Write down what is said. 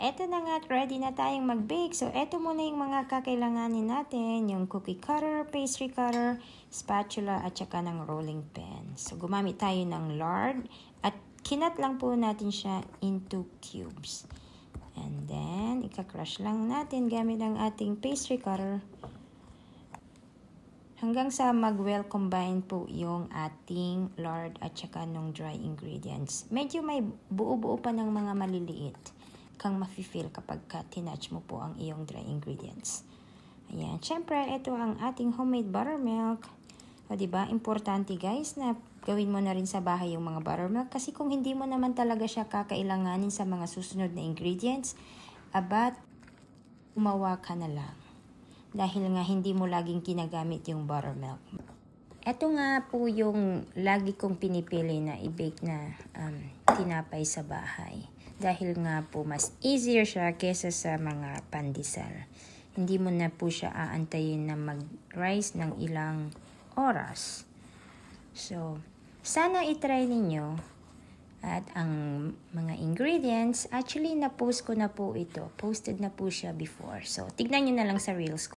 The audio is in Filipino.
eto na nga, ready na tayong mag-bake. So, eto muna yung mga kakailanganin natin. Yung cookie cutter, pastry cutter, spatula, at saka ng rolling pin. So, gumamit tayo ng lard. At kinat lang po natin siya into cubes. And then, ika-crush lang natin gamit ang ating pastry cutter. Hanggang sa mag-well combine po yung ating lard at saka nung dry ingredients. Medyo may buo-buo pa ng mga maliliit kang mafe-feel kapag tinouch mo po ang iyong dry ingredients. Ayan. Siyempre, ito ang ating homemade buttermilk. O diba, importante guys na gawin mo na rin sa bahay yung mga buttermilk. Kasi kung hindi mo naman talaga siya kakailanganin sa mga susunod na ingredients, abat, umawa ka na lang. Dahil nga hindi mo laging ginagamit yung buttermilk. Ito nga po yung lagi kong pinipili na i-bake na tinapay sa bahay. Dahil nga po mas easier siya kesa sa mga pandesal. Hindi mo na po siya aantayin na mag-rise ng ilang oras. So, sana itry ninyo. At ang mga ingredients, actually na-post ko na po ito. Posted na po siya before. So, tignan nyo na lang sa Reels ko.